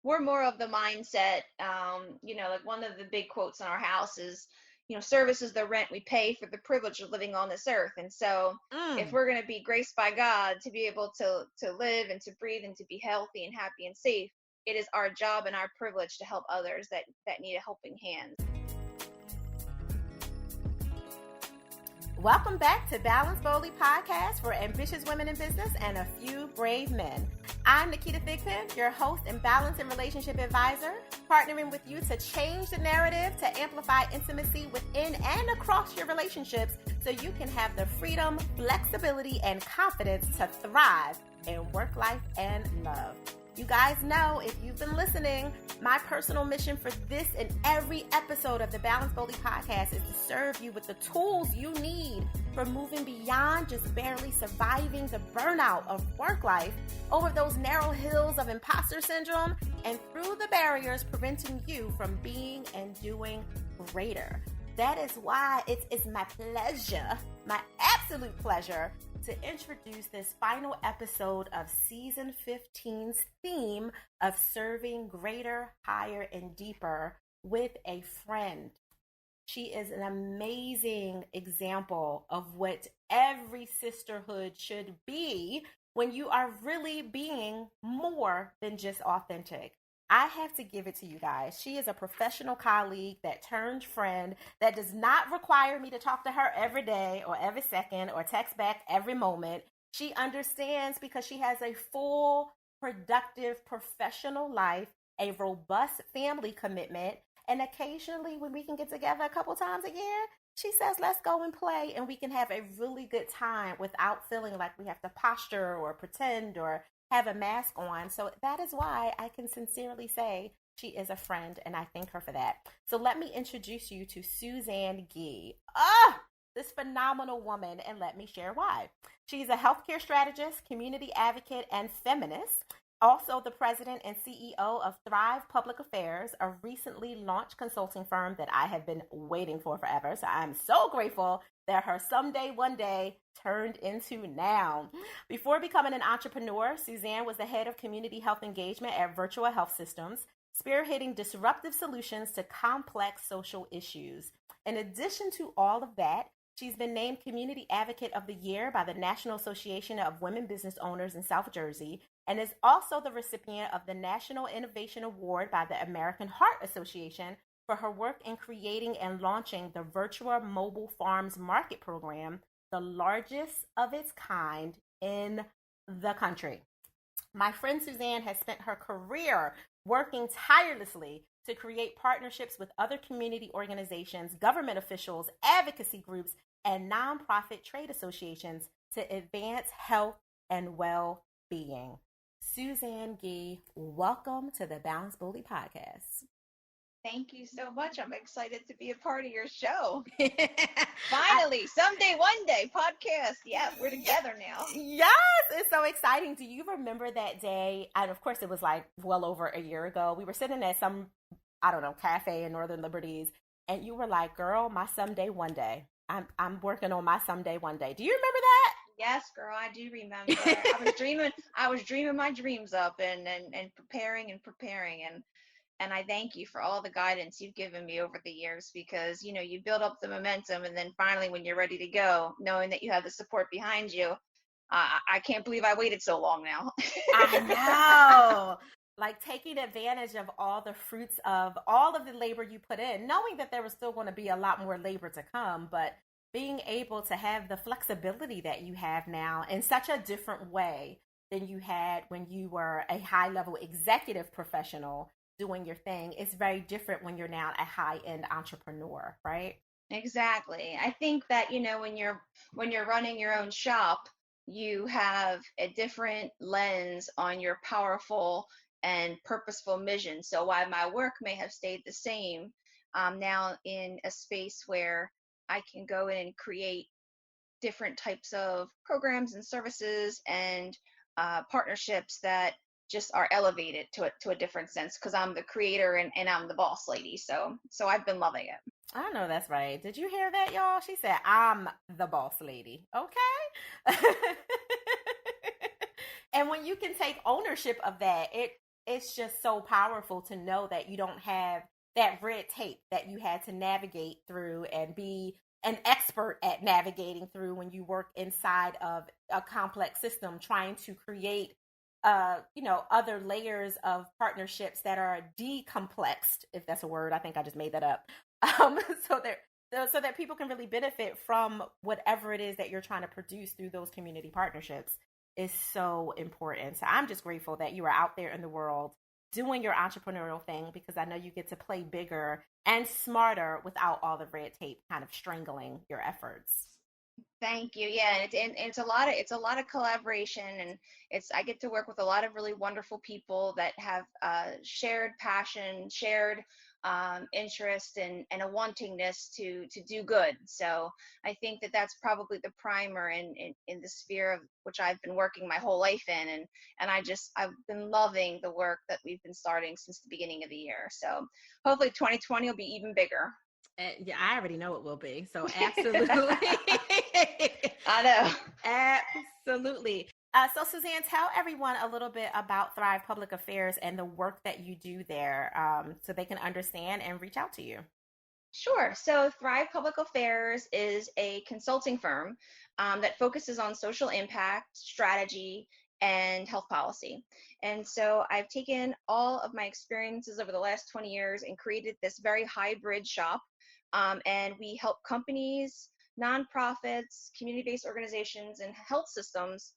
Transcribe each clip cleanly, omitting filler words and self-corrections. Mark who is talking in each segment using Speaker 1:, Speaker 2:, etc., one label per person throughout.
Speaker 1: we're more of the mindset, like one of the big quotes in our house is, service is the rent we pay for the privilege of living on this earth. And so if
Speaker 2: Mm.
Speaker 1: we're going to be graced by God to be able to live and to breathe and to be healthy and happy and safe, it is our job and our privilege to help others that need a helping hand.
Speaker 2: Welcome back to Balance Boldly Podcast for ambitious women in business and a few brave men. I'm Naketa Thigpen, your host and balance and relationship advisor, partnering with you to change the narrative to amplify intimacy within and across your relationships so you can have the freedom, flexibility, and confidence to thrive in work life and love. You guys know, if you've been listening, my personal mission for this and every episode of the Balance Boldly Podcast is to serve you with the tools you need for moving beyond just barely surviving the burnout of work life over those narrow hills of imposter syndrome and through the barriers preventing you from being and doing greater. That is why it's my pleasure, my absolute pleasure, to introduce this final episode of Season 15's theme of serving greater, higher, and deeper with a friend. She is an amazing example of what every sisterhood should be when you are really being more than just authentic. I have to give it to you guys. She is a professional colleague that turned friend that does not require me to talk to her every day or every second or text back every moment. She understands because she has a full, productive professional life, a robust family commitment, and occasionally when we can get together a couple times a year, she says, let's go and play, and we can have a really good time without feeling like we have to posture or pretend or have a mask on. So that is why I can sincerely say she is a friend, and I thank her for that. So let me introduce you to Suzanne Ghee. This phenomenal woman, and let me share why. She's a healthcare strategist, community advocate, and feminist. Also the president and CEO of Thrive Public Affairs, a recently launched consulting firm that I have been waiting for forever. So I'm so grateful that her someday, one day turned into now. Before becoming an entrepreneur, Suzanne was the head of community health engagement at Virtua Health Systems, spearheading disruptive solutions to complex social issues. In addition to all of that, she's been named Community Advocate of the Year by the National Association of Women Business Owners in South Jersey, and is also the recipient of the National Innovation Award by the American Heart Association for her work in creating and launching the Virtua Mobile Farmers Market program, the largest of its kind in the country. My friend Suzanne has spent her career working tirelessly to create partnerships with other community organizations, government officials, advocacy groups, and nonprofit trade associations to advance health and well-being. Suzanne Ghee, welcome to the Balance Boldly Podcast.
Speaker 1: Thank you so much. I'm excited to be a part of your show. Finally, someday, one day, podcast. Yeah, we're together now.
Speaker 2: Yes, it's so exciting. Do you remember that day? And of course, it was like well over a year ago. We were sitting at some, I don't know, cafe in Northern Liberties, and you were like, girl, my someday, one day. I'm working on my someday, one day. Do you remember that?
Speaker 1: Yes, girl, I do remember. I was dreaming my dreams up and preparing and I thank you for all the guidance you've given me over the years, because you build up the momentum, and then finally when you're ready to go, knowing that you have the support behind you, I can't believe I waited so long now.
Speaker 2: I know. Like taking advantage of all the fruits of all of the labor you put in, knowing that there was still going to be a lot more labor to come, but being able to have the flexibility that you have now in such a different way than you had when you were a high-level executive professional doing your thing. It's very different when you're now a high-end entrepreneur, right?
Speaker 1: Exactly. I think that, when you're running your own shop, you have a different lens on your powerful and purposeful mission. So while my work may have stayed the same, I'm now in a space where I can go in and create different types of programs and services and partnerships that just are elevated to a different sense, because I'm the creator and I'm the boss lady. So I've been loving it.
Speaker 2: I know that's right. Did you hear that, y'all? She said, I'm the boss lady. Okay. And when you can take ownership of that, it's just so powerful to know that you don't have that red tape that you had to navigate through and be an expert at navigating through when you work inside of a complex system, trying to create other layers of partnerships that are decomplexed, if that's a word. I think I just made that up. So that people can really benefit from whatever it is that you're trying to produce through those community partnerships is so important. So I'm just grateful that you are out there in the world doing your entrepreneurial thing, because I know you get to play bigger and smarter without all the red tape kind of strangling your efforts.
Speaker 1: Thank you. Yeah, and it's a lot of collaboration, and I get to work with a lot of really wonderful people that have shared passion, shared interest, and a wantingness to do good. So I think that that's probably the primer in the sphere of which I've been working my whole life in, and I've been loving the work that we've been starting since the beginning of the year. So hopefully 2020 will be even bigger.
Speaker 2: Yeah, I already know it will be. So absolutely.
Speaker 1: I know.
Speaker 2: Absolutely. So Suzanne, tell everyone a little bit about Thrive Public Affairs and the work that you do there, so they can understand and reach out to you.
Speaker 1: Sure. So Thrive Public Affairs is a consulting firm that focuses on social impact, strategy, and health policy. And so I've taken all of my experiences over the last 20 years and created this very hybrid shop. And we help companies, nonprofits, community-based organizations, and health systems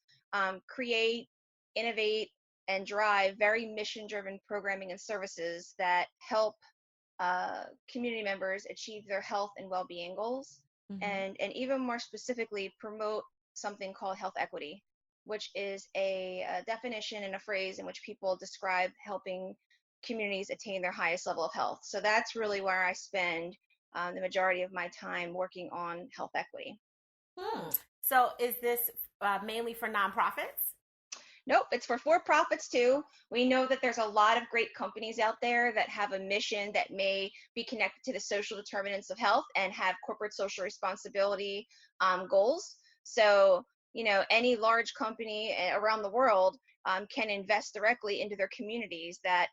Speaker 1: create, innovate, and drive very mission-driven programming and services that help community members achieve their health and well-being goals, mm-hmm. and even more specifically promote something called health equity, which is a definition and a phrase in which people describe helping communities attain their highest level of health. So that's really where I spend the majority of my time working on health equity.
Speaker 2: So is this mainly for nonprofits?
Speaker 1: Nope, it's for for-profits too. We know that there's a lot of great companies out there that have a mission that may be connected to the social determinants of health and have corporate social responsibility goals. So, any large company around the world can invest directly into their communities that,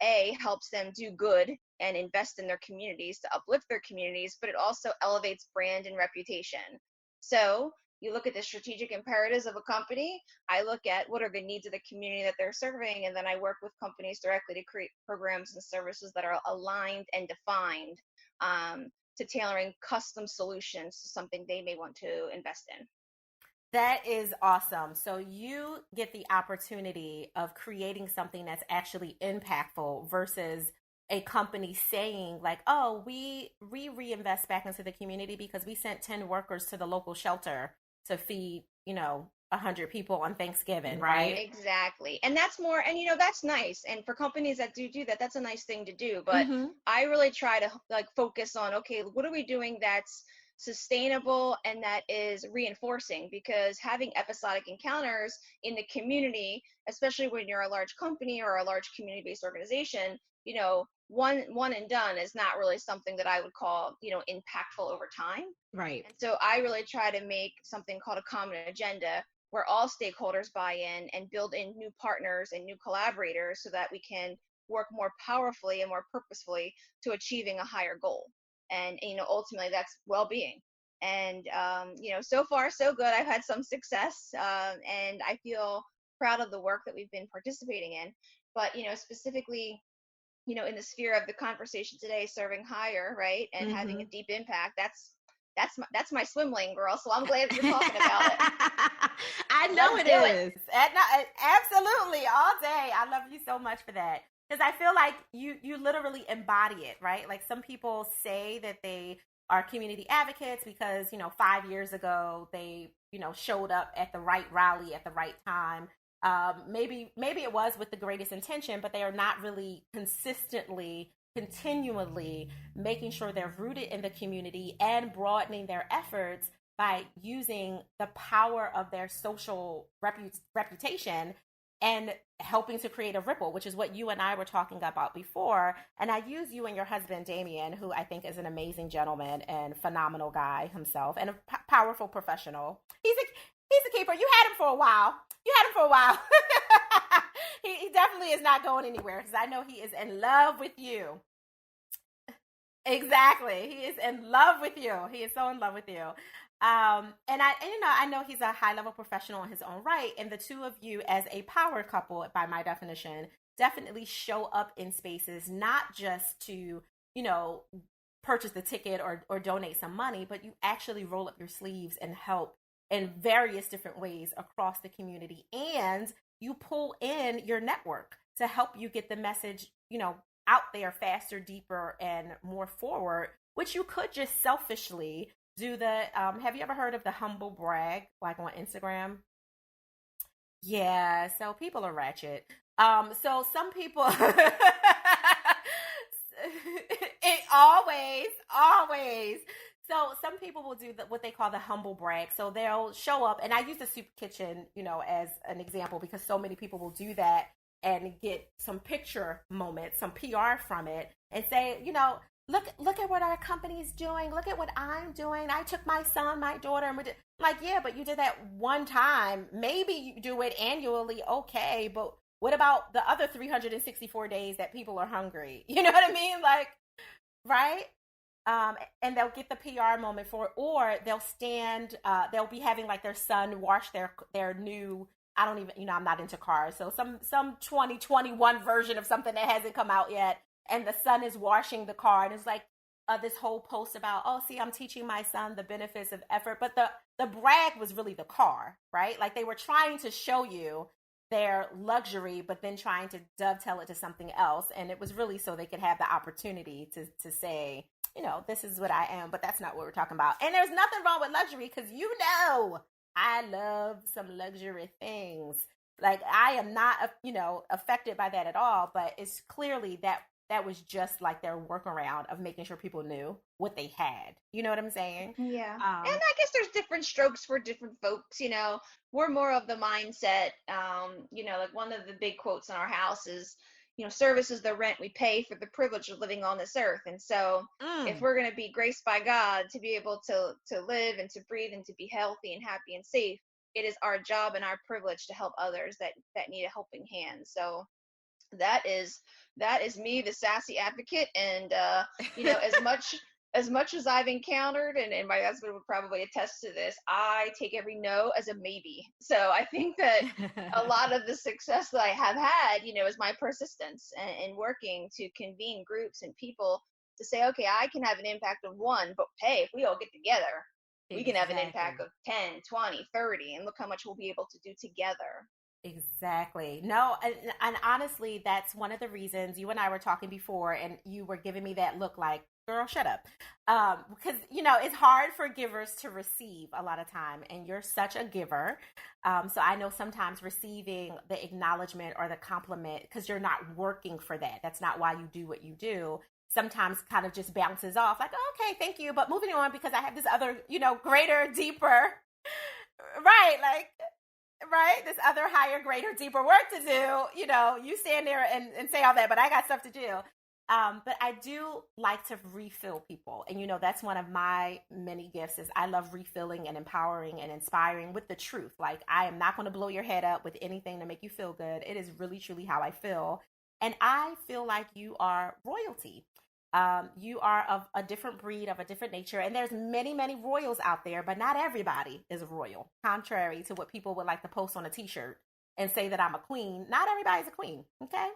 Speaker 1: A, helps them do good and invest in their communities to uplift their communities, but it also elevates brand and reputation. So you look at the strategic imperatives of a company, I look at what are the needs of the community that they're serving, and then I work with companies directly to create programs and services that are aligned and defined to tailoring custom solutions to something they may want to invest in.
Speaker 2: That is awesome. So you get the opportunity of creating something that's actually impactful versus a company saying like, oh, we reinvest back into the community because we sent 10 workers to the local shelter to feed, 100 people on Thanksgiving, right?
Speaker 1: Exactly. And that's more, and that's nice. And for companies that do that, that's a nice thing to do. But mm-hmm. I really try to focus on, okay, what are we doing that's sustainable and that is reinforcing? Because having episodic encounters in the community, especially when you're a large company or a large community-based organization, one and done is not really something that I would call, impactful over time.
Speaker 2: Right.
Speaker 1: And so I really try to make something called a common agenda where all stakeholders buy in and build in new partners and new collaborators so that we can work more powerfully and more purposefully to achieving a higher goal. And, ultimately that's well-being. And, so far so good. I've had some success and I feel proud of the work that we've been participating in. But, specifically, in the sphere of the conversation today, serving higher, right, and mm-hmm. having a deep impact, that's my swim lane, girl. So I'm glad you're talking about it.
Speaker 2: I know it is. Absolutely, all day. I love you so much for that, because I feel like you literally embody it, right? Like some people say that they are community advocates because 5 years ago they showed up at the right rally at the right time. Maybe it was with the greatest intention, but they are not really continually making sure they're rooted in the community and broadening their efforts by using the power of their social reputation and helping to create a ripple, which is what you and I were talking about before. And I use you and your husband, Damien, who I think is an amazing gentleman and phenomenal guy himself and a powerful professional. He's a keeper. You had him for a while. he definitely is not going anywhere because I know he is in love with you. Exactly. He is in love with you. He is so in love with you. I know he's a high level professional in his own right. And the two of you as a power couple, by my definition, definitely show up in spaces, not just to, purchase the ticket or donate some money, but you actually roll up your sleeves and help in various different ways across the community. And you pull in your network to help you get the message, out there faster, deeper, and more forward, which you could just selfishly do have you ever heard of the humble brag, like on Instagram? Yeah, so people are ratchet. So some people, it always. So some people will do what they call the humble brag. So they'll show up, and I use the soup kitchen, as an example because so many people will do that and get some picture moments, some PR from it, and say, look at what our company is doing. Look at what I'm doing. I took my son, my daughter, and like, yeah, but you did that one time. Maybe you do it annually, okay, but what about the other 364 days that people are hungry? You know what I mean? Like, right? And they'll get the PR moment for it, or they'll stand, they'll be having like their son wash their new, I don't even, I'm not into cars. So some 2021 version of something that hasn't come out yet. And the son is washing the car. And it's like this whole post about, oh, see, I'm teaching my son the benefits of effort. But the brag was really the car, right? Like they were trying to show you their luxury, but then trying to dovetail it to something else. And it was really so they could have the opportunity to say, this is what I am, but that's not what we're talking about. And there's nothing wrong with luxury because I love some luxury things. Like I am not, affected by that at all, but it's clearly that was just like their workaround of making sure people knew what they had. You know what I'm saying?
Speaker 1: Yeah. And I guess there's different strokes for different folks, We're more of the mindset, like one of the big quotes in our house is, service is the rent we pay for the privilege of living on this earth. And so if we're going to be graced by God to be able to live and to breathe and to be healthy and happy and safe, it is our job and our privilege to help others that need a helping hand. So that is me, the sassy advocate. And as much as I've encountered, and my husband would probably attest to this, I take every no as a maybe. So I think that a lot of the success that I have had, is my persistence and working to convene groups and people to say, okay, I can have an impact of one, but hey, if we all get together, we can have an impact of 10, 20, 30, and look how much we'll be able to do together.
Speaker 2: Exactly. No, and honestly, that's one of the reasons you and I were talking before, and you were giving me that look like, girl, shut up. Because, it's hard for givers to receive a lot of time, and you're such a giver. So I know sometimes receiving the acknowledgement or the compliment, because you're not working for that. That's not why you do what you do. Sometimes kind of just bounces off like, oh, okay, thank you. But moving on because I have this other, greater, deeper, right? Like, right? This other higher, greater, deeper work to do. You stand there and say all that, but I got stuff to do. But I do like to refill people. And, that's one of my many gifts is I love refilling and empowering and inspiring with the truth. Like, I am not going to blow your head up with anything to make you feel good. It is really, truly how I feel. And I feel like you are royalty. You are of a different breed, of a different nature. And there's many, many royals out there, but not everybody is a royal. Contrary to what people would like to post on a t-shirt and say that I'm a queen. Not everybody's a queen. Okay.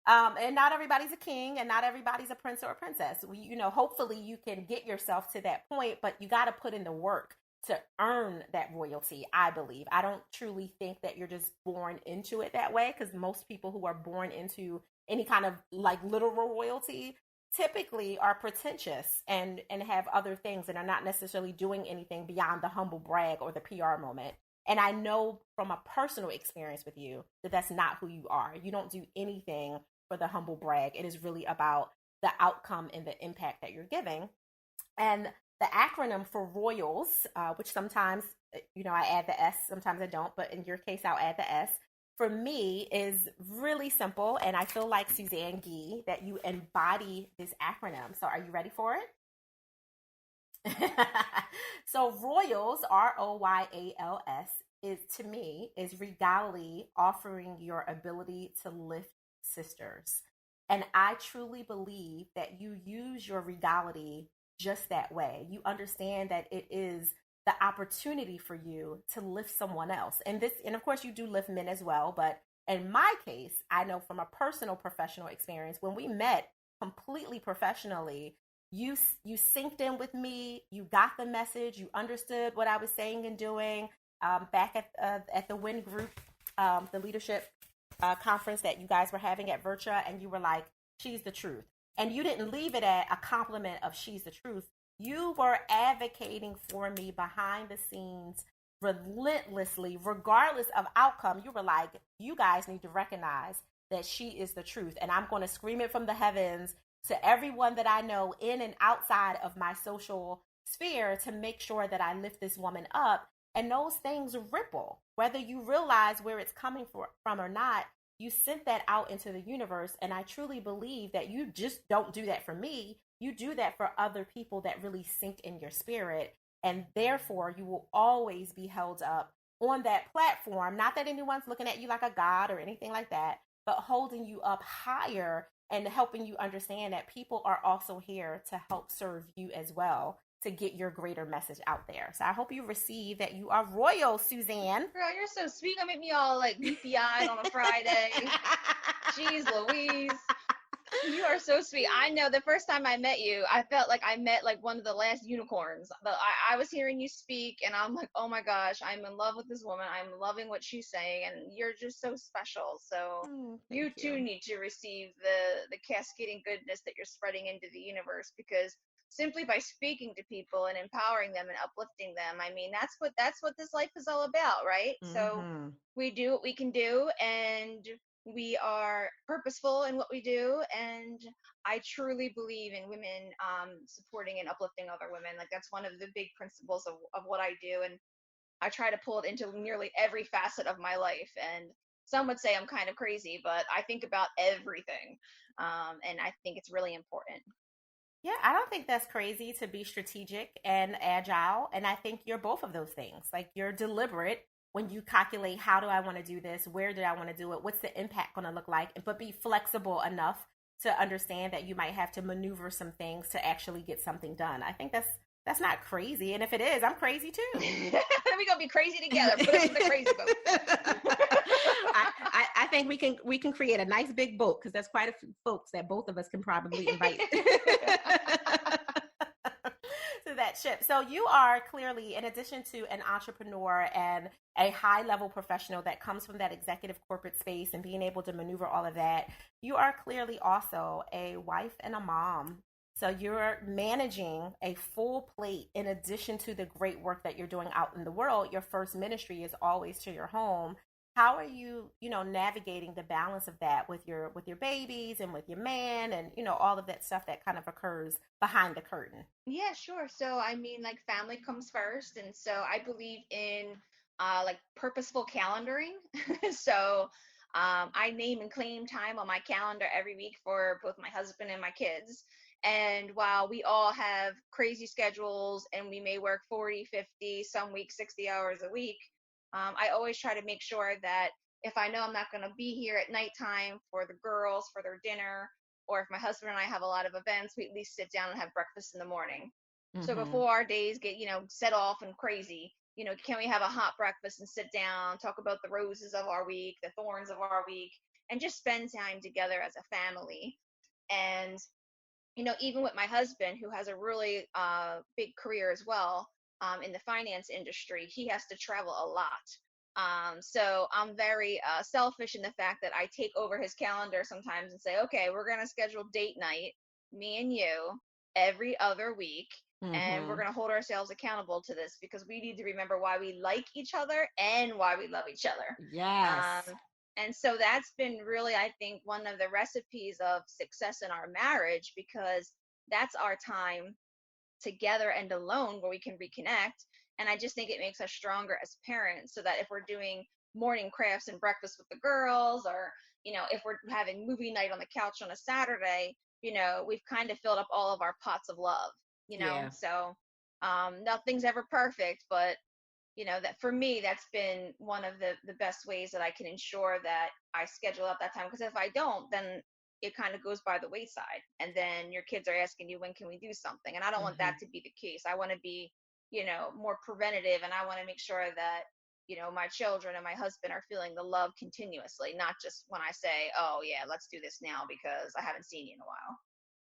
Speaker 2: And not everybody's a king and not everybody's a prince or a princess. Hopefully you can get yourself to that point, but you got to put in the work to earn that royalty, I believe. I don't truly think that you're just born into it that way, because most people who are born into any kind of like literal royalty typically are pretentious and have other things and are not necessarily doing anything beyond the humble brag or the PR moment. And I know from a personal experience with you that that's not who you are. You don't do anything for the humble brag. It is really about the outcome and the impact that you're giving. And the acronym for Royals, which sometimes, I add the S, sometimes I don't, but in your case, I'll add the S. For me is really simple, and I feel like Suzanne Ghee that you embody this acronym. So are you ready for it? So Royals, R-O-Y-A-L-S, is, to me, is regality offering your ability to lift sisters. And I truly believe that you use your regality just that way. You understand that it is the opportunity for you to lift someone else. And of course you do lift men as well, but in my case, I know from a personal professional experience, when we met completely professionally, you synced in with me, you got the message, you understood what I was saying and doing. Back at the WIN group, the leadership conference that you guys were having at Virtua, and you were like, she's the truth. And you didn't leave it at a compliment of she's the truth. You were advocating for me behind the scenes relentlessly, regardless of outcome. You were like, you guys need to recognize that she is the truth. And I'm going to scream it from the heavens to everyone that I know in and outside of my social sphere to make sure that I lift this woman up. And those things ripple, whether you realize where it's coming from or not. You sent that out into the universe. And I truly believe that you just don't do that for me. You do that for other people that really sink in your spirit. And therefore, you will always be held up on that platform. Not that anyone's looking at you like a god or anything like that, but holding you up higher and helping you understand that people are also here to help serve you as well, to get your greater message out there. So I hope you receive that you are royal, Suzanne.
Speaker 1: Girl, you're so sweet. Gonna make me all like weepy-eyed on a Friday. Jeez Louise. You are so sweet. I know the first time I met you, I felt like I met like one of the last unicorns. But I was hearing you speak, and I'm like, oh my gosh, I'm in love with this woman. I'm loving what she's saying, and you're just so special. So you too need to receive the cascading goodness that you're spreading into the universe, because simply by speaking to people and empowering them and uplifting them, I mean, that's what this life is all about, right? So we do what we can do, and we are purposeful in what we do. And I truly believe in women supporting and uplifting other women. Like, that's one of the big principles of what I do, and I try to pull it into nearly every facet of my life. And some would say I'm kind of crazy, but I think about everything, and I think it's really important.
Speaker 2: Yeah, I don't think that's crazy to be strategic and agile. And I think you're both of those things. Like, you're deliberate when you calculate, how do I want to do this? Where do I want to do it? What's the impact going to look like? But be flexible enough to understand that you might have to maneuver some things to actually get something done. I think that's not crazy. And if it is, I'm crazy too.
Speaker 1: We're going to be crazy together. Put us in the crazy boat.
Speaker 2: I think we can create a nice big boat, because there's quite a few folks that both of us can probably invite to that ship. So you are clearly, in addition to an entrepreneur and a high level professional that comes from that executive corporate space and being able to maneuver all of that, you are clearly also a wife and a mom. So you're managing a full plate in addition to the great work that you're doing out in the world. Your first ministry is always to your home. How are you, navigating the balance of that with your babies and with your man and, all of that stuff that kind of occurs behind the curtain?
Speaker 1: Yeah, sure. So, I mean, like, family comes first. And so I believe in like purposeful calendaring. So I name and claim time on my calendar every week for both my husband and my kids. And while we all have crazy schedules and we may work 40, 50, some weeks 60 hours a week, I always try to make sure that if I know I'm not going to be here at nighttime for the girls, for their dinner, or if my husband and I have a lot of events, we at least sit down and have breakfast in the morning. So before our days get, set off and crazy, can we have a hot breakfast and sit down, talk about the roses of our week, the thorns of our week, and just spend time together as a family. And, even with my husband, who has a really big career as well, in the finance industry, he has to travel a lot. So I'm very selfish in the fact that I take over his calendar sometimes and say, okay, we're going to schedule date night, me and you, every other week. And we're going to hold ourselves accountable to this, because we need to remember why we like each other and why we love each other.
Speaker 2: Yes.
Speaker 1: And so that's been really, I think, one of the recipes of success in our marriage, because that's our time together and alone where we can reconnect. And I just think it makes us stronger as parents, so that if we're doing morning crafts and breakfast with the girls, or if we're having movie night on the couch on a Saturday, we've kind of filled up all of our pots of love.
Speaker 2: Yeah.
Speaker 1: So nothing's ever perfect, but that for me, that's been one of the best ways that I can ensure that I schedule out that time. Because if I don't, then it kind of goes by the wayside. And then your kids are asking you, when can we do something? And I don't want that to be the case. I want to be, more preventative. And I want to make sure that, my children and my husband are feeling the love continuously, not just when I say, oh, yeah, let's do this now because I haven't seen you in a while.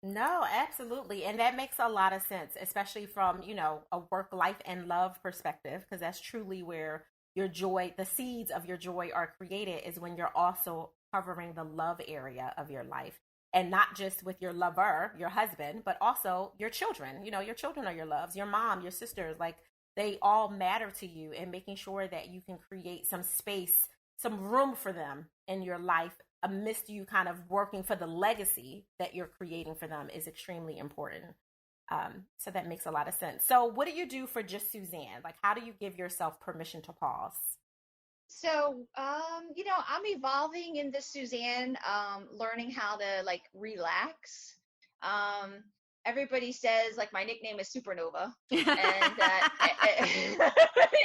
Speaker 2: No, absolutely. And that makes a lot of sense, especially from, a work life and love perspective, because that's truly where your joy, the seeds of your joy are created, is when you're also covering the love area of your life. And not just with your lover, your husband, but also your children. Your children are your loves, your mom, your sisters, like they all matter to you, and making sure that you can create some space, some room for them in your life amidst you kind of working for the legacy that you're creating for them is extremely important. So that makes a lot of sense. So what do you do for just Suzanne? Like, how do you give yourself permission to pause?
Speaker 1: So, I'm evolving in this Suzanne, learning how to like relax. Um, Everybody says like my nickname is Supernova, and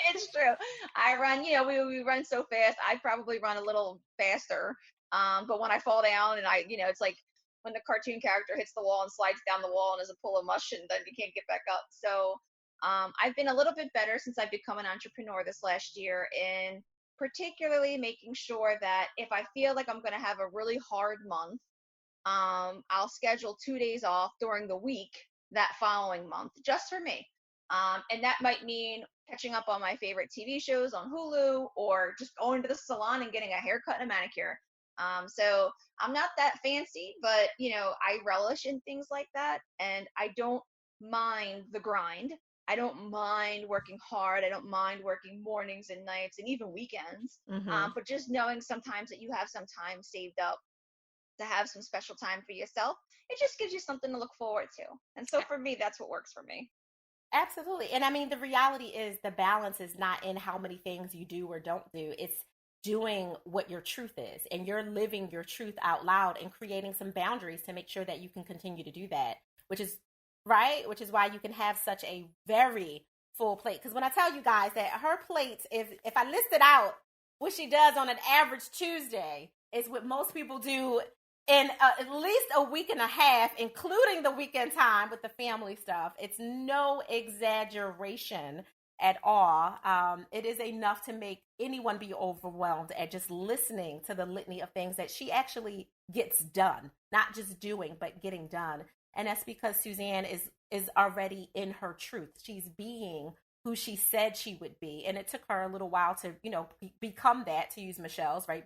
Speaker 1: it's true. I run, we run so fast. I probably run a little faster. But when I fall down and it's like when the cartoon character hits the wall and slides down the wall and is a pull of mush and then you can't get back up. So, I've been a little bit better since I've become an entrepreneur this last year in particularly making sure that if I feel like I'm going to have a really hard month, I'll schedule 2 days off during the week that following month just for me. And that might mean catching up on my favorite TV shows on Hulu or just going to the salon and getting a haircut and a manicure. So I'm not that fancy, but I relish in things like that, and I don't mind the grind. I don't mind working hard. I don't mind working mornings and nights and even weekends. But just knowing sometimes that you have some time saved up to have some special time for yourself, it just gives you something to look forward to. And so for me, that's what works for me.
Speaker 2: Absolutely. And I mean, the reality is the balance is not in how many things you do or don't do. It's doing what your truth is, and you're living your truth out loud and creating some boundaries to make sure that you can continue to do that, which is right, which is why you can have such a very full plate. Because when I tell you guys that her plate, if I listed out what she does on an average Tuesday, is what most people do in at least a week and a half, including the weekend time with the family stuff. It's no exaggeration at all. It is enough to make anyone be overwhelmed at just listening to the litany of things that she actually gets done, not just doing, but getting done. And that's because Suzanne is already in her truth. She's being who she said she would be. And it took her a little while to, become that, to use Michelle's, right?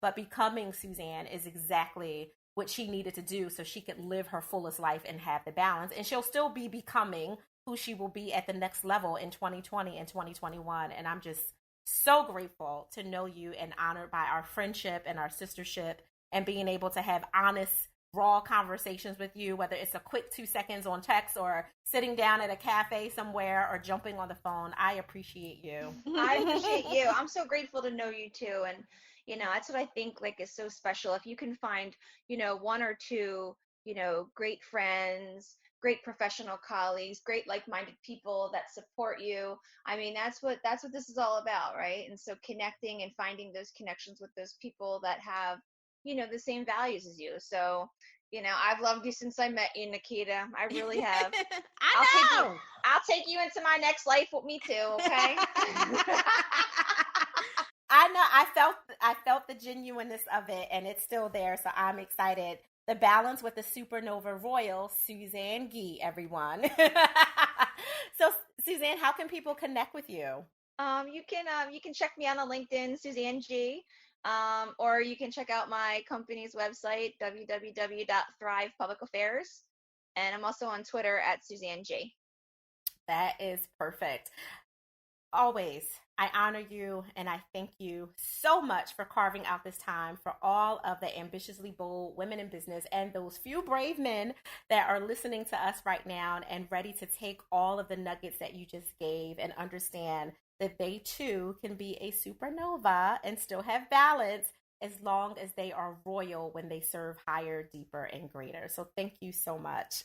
Speaker 2: But becoming Suzanne is exactly what she needed to do so she could live her fullest life and have the balance. And she'll still be becoming who she will be at the next level in 2020 and 2021. And I'm just so grateful to know you and honored by our friendship and our sistership and being able to have honest, raw conversations with you, whether it's a quick 2 seconds on text or sitting down at a cafe somewhere or jumping on the phone. I appreciate you.
Speaker 1: I appreciate you. I'm so grateful to know you too. And that's what I think like is so special. If you can find, one or two, great friends, great professional colleagues, great like-minded people that support you. I mean, that's what this is all about, right? And so connecting and finding those connections with those people that have, the same values as you. So, I've loved you since I met you, Naketa. I really have. I'll take you into my next life with me too, okay?
Speaker 2: I know. I felt the genuineness of it, and it's still there. So I'm excited. The balance with the Supernova R.O.Y.A.L, Suzanne Ghee, everyone. So Suzanne, how can people connect with you?
Speaker 1: You can check me out on LinkedIn, Suzanne Ghee, or you can check out my company's website, www.thrive Public Affairs, and I'm also on Twitter at Suzanne J.
Speaker 2: That is perfect. Always, I honor you and I thank you so much for carving out this time for all of the ambitiously bold women in business and those few brave men that are listening to us right now and ready to take all of the nuggets that you just gave and understand that they too can be a supernova and still have balance as long as they are royal when they serve higher, deeper, and greater. So thank you so much.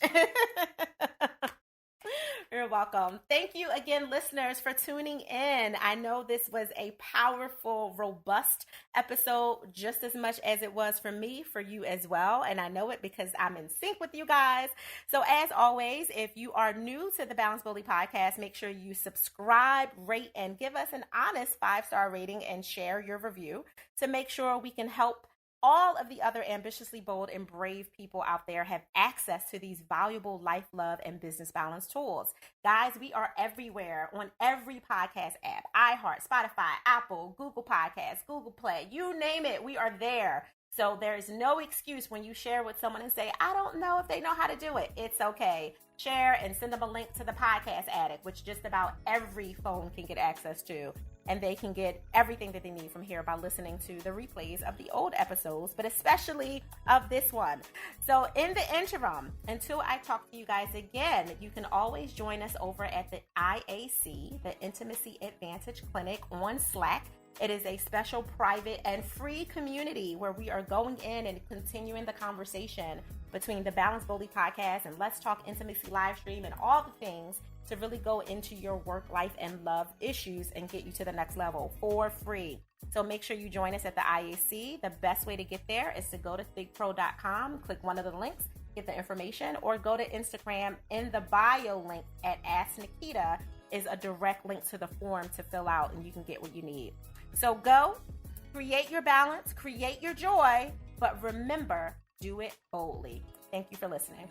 Speaker 2: You're welcome. Thank you again, listeners, for tuning in. I know this was a powerful, robust episode, just as much as it was for me, for you as well. And I know it because I'm in sync with you guys. So as always, if you are new to the Balance Boldly podcast, make sure you subscribe, rate, and give us an honest 5-star rating and share your review to make sure we can help all of the other ambitiously bold and brave people out there have access to these valuable life, love, and business balance tools. Guys, we are everywhere on every podcast app: iHeart, Spotify, Apple, Google Podcasts, Google Play, you name it, we are there. So there's no excuse when you share with someone and say, I don't know if they know how to do it. It's okay. Share and send them a link to the Podcast Addict, which just about every phone can get access to. And they can get everything that they need from here by listening to the replays of the old episodes, but especially of this one. So in the interim, until I talk to you guys again, you can always join us over at the IAC, the Intimacy Advantage Clinic, on Slack. It is a special, private, and free community where we are going in and continuing the conversation between the Balance Boldly podcast and Let's Talk Intimacy live stream and all the things to really go into your work, life, and love issues and get you to the next level for free. So make sure you join us at the IAC. The best way to get there is to go to thigpro.com, click one of the links, get the information, or go to Instagram. In the bio link at Ask Naketa is a direct link to the form to fill out, and you can get what you need. So go, create your balance, create your joy, but remember, do it boldly. Thank you for listening.